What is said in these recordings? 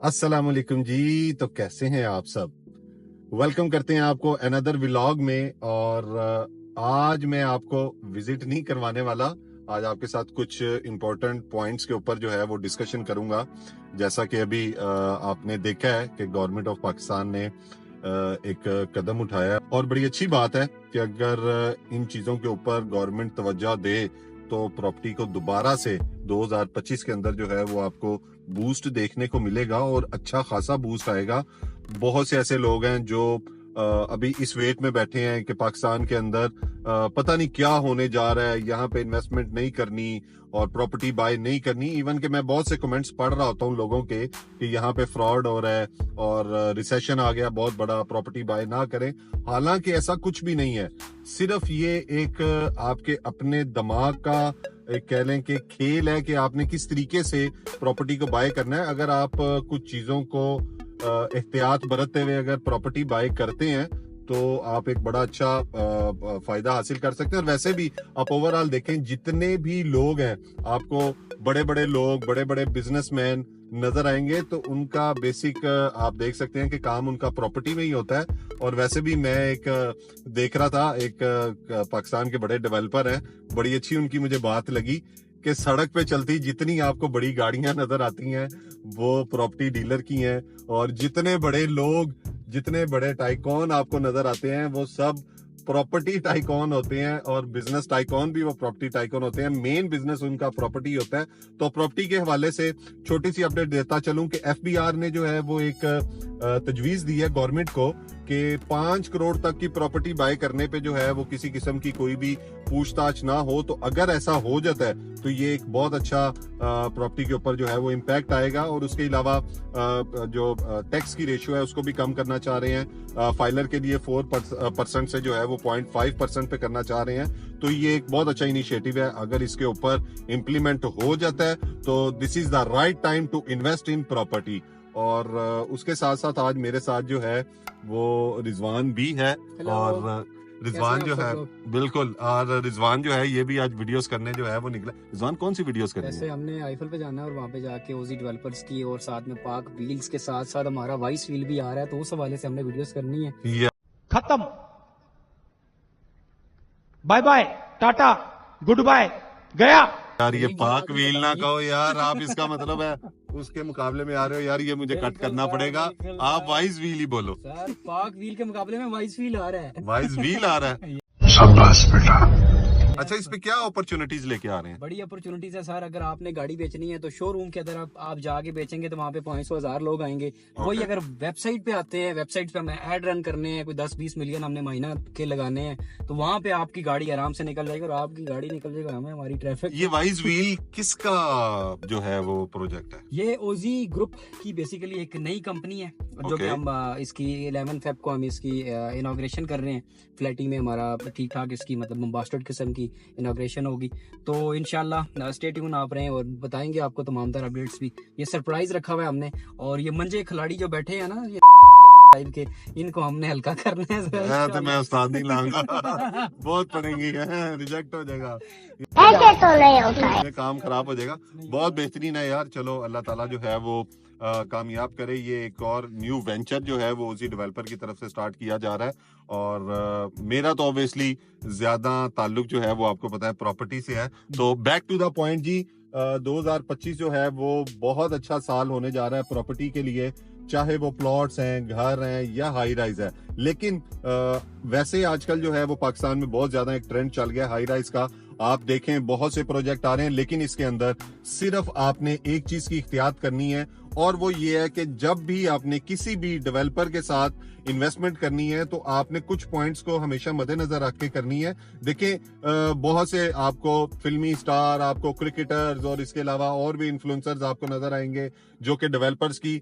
अस्सलाम वालेकुम जी। तो कैसे हैं आप सब? वेलकम करते हैं आपको अनदर व्लॉग में। और आज मैं आपको विजिट नहीं करवाने वाला। आज आपके साथ कुछ इम्पोर्टेंट पॉइंट्स के ऊपर जो है वो डिस्कशन करूंगा। जैसा कि अभी आपने देखा है कि गवर्नमेंट ऑफ पाकिस्तान ने एक कदम उठाया और बड़ी अच्छी बात है कि अगर इन चीज़ों के ऊपर गवर्नमेंट तवज्जो दे तो प्रॉपर्टी को दोबारा से 2025 के अंदर जो है वो आपको बूस्ट देखने को मिलेगा और अच्छा खासा बूस्ट आएगा। बहुत से ऐसे लोग हैं जो अभी इस वेट में बैठे हैं कि पाकिस्तान के अंदर पता नहीं क्या होने जा रहा है, यहाँ पे इन्वेस्टमेंट नहीं करनी और प्रॉपर्टी बाय नहीं करनी। इवन कि मैं बहुत से कमेंट्स पढ़ रहा होता हूँ लोगों के कि यहाँ पे फ्रॉड हो रहा है और रिसेशन आ गया बहुत बड़ा, प्रॉपर्टी बाय ना करें। हालांकि ऐसा कुछ भी नहीं है, सिर्फ ये एक आपके अपने दिमाग का एक कह लें कि खेल है कि आपने किस तरीके से प्रॉपर्टी को बाय करना है। अगर आप कुछ चीजों को एहतियात बरतते हुए अगर प्रॉपर्टी बाय करते हैं तो आप एक बड़ा अच्छा फायदा हासिल कर सकते हैं। और वैसे भी आप ओवरऑल देखें, जितने भी लोग हैं आपको बड़े बड़े लोग, बड़े बड़े बिजनेसमैन नजर आएंगे तो उनका बेसिक आप देख सकते हैं कि काम उनका प्रॉपर्टी में ही होता है। और वैसे भी मैं एक देख रहा था, एक पाकिस्तान के बड़े डेवलपर हैं, बड़ी अच्छी उनकी मुझे बात लगी कि सड़क पे चलती जितनी आपको बड़ी गाड़ियां नजर आती हैं वो प्रॉपर्टी डीलर की हैं, और जितने बड़े लोग, जितने बड़े टाइकॉन आपको नजर आते हैं वो सब प्रॉपर्टी टाइकॉन होते हैं। और बिजनेस टाइकॉन भी वो प्रॉपर्टी टाइकॉन होते हैं, मेन बिजनेस उनका प्रॉपर्टी होता है। तो प्रॉपर्टी के हवाले से छोटी सी अपडेट देता चलूं कि FBR ने जो है वो एक तजवीज दी है गवर्नमेंट को कि 5 करोड़ तक की प्रॉपर्टी बाय करने पे जो है वो किसी किस्म की कोई भी पूछताछ ना हो। तो अगर ऐसा हो जाता है तो ये एक बहुत अच्छा प्रॉपर्टी के ऊपर जो है वो इम्पैक्ट आएगा। और उसके अलावा जो टैक्स की रेशियो है उसको भी कम करना चाह रहे हैं। फाइलर के लिए 4% से जो है वो 0.5% पे करना चाह रहे हैं। तो ये एक बहुत अच्छा इनिशिएटिव है। अगर इसके ऊपर इम्प्लीमेंट हो जाता है तो this is the right time to invest in property. और उसके साथ साथ आज मेरे साथ जो है वो रिजवान भी है। और रिजवान जो है बिल्कुल, और रिजवान जो है ये भी आज वीडियोस करने जो है वो निकला। रिजवान कौन सी वीडियोस करनी है? जैसे हमने आईफल पे जाना है और वहाँ पे जाके ओजी डेवलपर्स की और साथ में पाक व्हील्स के साथ साथ हमारा वाइस व्हील भी आ रहा है, तो उस हवाले से हमने वीडियोस करनी है। खत्म, bye bye, tata, goodbye, गया। यार ये पाक व्हील ना कहो यार, आप इसका मतलब है उसके मुकाबले में आ रहे हो यार, ये मुझे कट करना पड़ेगा। आप वाइस व्हील ही बोलो सर। पाक व्हील के मुकाबले में वाइस व्हील आ रहा है। वाइस व्हील आ रहा है। शाबाश बेटा। अच्छा, इस पे क्या अपॉर्चुनिटीज लेके आ रहे हैं? बड़ी अपॉर्चुनिटीज है सर। अगर आपने गाड़ी बेचनी है तो शोरूम के अंदर आप जाके बेचेंगे तो वहाँ पे 500,000 लोग आएंगे। वही अगर वेबसाइट पे आते हैं, वेबसाइट पे हमें ऐड रन करने हैं, कोई 10-20 मिलियन हमने महीना के लगाने हैं, तो वहाँ पे आपकी गाड़ी आराम से निकल जाएगी और आपकी गाड़ी निकल जाएगा, हमें हमारी ट्रैफिक। ये वाइस व्हील किसका जो है वो प्रोजेक्ट है? ये ओजी ग्रुप की बेसिकली एक नई कंपनी है जो कि हम इसकी 11 फेब को हम इसकी इनॉग्रेशन कर रहे हैं। फ्लैटी में हमारा ठीक ठाक इसकी मतलब बास्टर्ड किस्म की इनॉग्रेशन होगी। तो इंशाल्लाह स्टे ट्यून आप रहे हैं और बताएंगे आपको तमाम तरह अपडेट्स भी। ये सरप्राइज रखा हुआ है हमने, और ये मंजे खिलाड़ी जो बैठे हैं ना ये के, इनको हमने हल्का करना है। तो मैं उस्ताद नहीं लाऊंगा बहुत पड़ेंगी, रिजेक्ट हो जाएगा, ऐसे तो नहीं होता है, काम खराब हो जाएगा। बहुत बेहतरीन है यार। चलो अल्लाह ताला जो है वो कामयाब करे। ये एक और न्यू वेंचर जो है वो उसी डेवलपर की तरफ से स्टार्ट किया जा रहा है। और मेरा तो ऑब्वियसली ज्यादा ताल्लुक जो है वो आपको पता है प्रॉपर्टी से है। तो बैक टू द पॉइंट जी, 2025 जो है वो बहुत अच्छा साल होने जा रहा है प्रॉपर्टी के लिए, चाहे वो प्लॉट्स हैं, घर हैं या हाई राइज है। लेकिन वैसे आजकल जो है वो पाकिस्तान में बहुत ज्यादा एक ट्रेंड चल गया हाई राइज का। आप देखें बहुत से प्रोजेक्ट आ रहे हैं, लेकिन इसके अंदर सिर्फ आपने एक चीज की इख्तियात करनी है, और वो ये है कि जब भी आपने किसी भी डेवलपर के साथ इन्वेस्टमेंट करनी है तो आपने कुछ पॉइंट्स को हमेशा मद्देनजर रख के करनी है। देखें बहुत से आपको फिल्मी स्टार, आपको क्रिकेटर्स और इसके अलावा और भी इन्फ्लुएंसर्स आपको नजर आएंगे जो कि डेवलपर्स की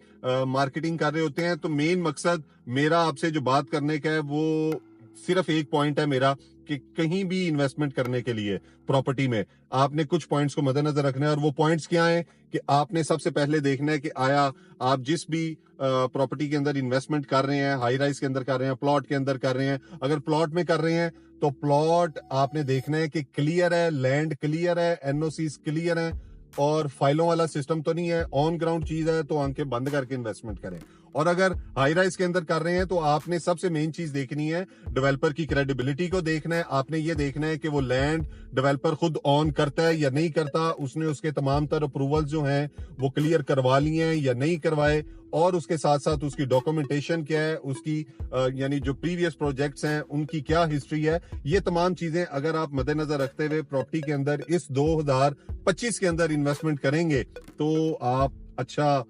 मार्केटिंग कर रहे होते हैं। तो मेन मकसद मेरा आपसे जो बात करने का है वो सिर्फ एक पॉइंट है मेरा कि कहीं भी इन्वेस्टमेंट करने के लिए प्रॉपर्टी में आपने कुछ पॉइंट्स को मद्देनजर रखना है। और वो पॉइंट्स क्या हैं कि आपने सबसे पहले देखना है कि आया आप जिस भी प्रॉपर्टी के अंदर इन्वेस्टमेंट कर रहे हैं, हाई राइज के अंदर कर रहे हैं, प्लॉट के अंदर कर रहे हैं, अगर प्लॉट में कर रहे हैं तो प्लॉट आपने देखना है कि क्लियर है, लैंड क्लियर है, NOCs क्लियर है, اور فائلوں والا سسٹم تو نہیں ہے, آن گراؤنڈ چیز ہے, تو آنکھیں بند کر کے انویسٹمنٹ کریں. اور اگر ہائی رائز کے اندر کر رہے ہیں تو آپ نے سب سے مین چیز دیکھنی ہے, ڈیولپر کی کریڈیبلٹی کو دیکھنا ہے. آپ نے یہ دیکھنا ہے کہ وہ لینڈ ڈیولپر خود آن کرتا ہے یا نہیں کرتا, اس نے اس کے تمام تر اپروول جو ہیں وہ کلیئر کروا لی ہیں یا نہیں کروائے, اور اس کے ساتھ ساتھ اس کی ڈاکومنٹیشن کیا ہے, اس کی یعنی جو پریویس پروجیکٹس ہیں ان کی کیا ہسٹری ہے. یہ تمام چیزیں اگر آپ مد نظر رکھتے ہوئے پراپرٹی کے اندر اس 2025 کے اندر انویسٹمنٹ کریں گے تو آپ اچھا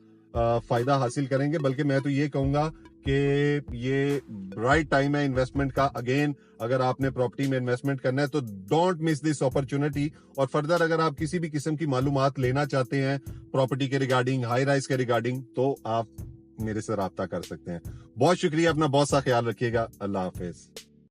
فائدہ حاصل کریں گے. بلکہ میں تو یہ کہوں گا کہ یہ رائٹ ٹائم ہے انویسٹمنٹ کا. اگین اگر آپ نے پراپرٹی میں انویسٹمنٹ کرنا ہے تو ڈونٹ مس دس اپرچونٹی. اور فردر اگر آپ کسی بھی قسم کی معلومات لینا چاہتے ہیں پراپرٹی کے ریگارڈنگ, ہائی رائز کے ریگارڈنگ, تو آپ میرے سے رابطہ کر سکتے ہیں. بہت شکریہ, اپنا بہت سا خیال رکھیے گا. اللہ حافظ.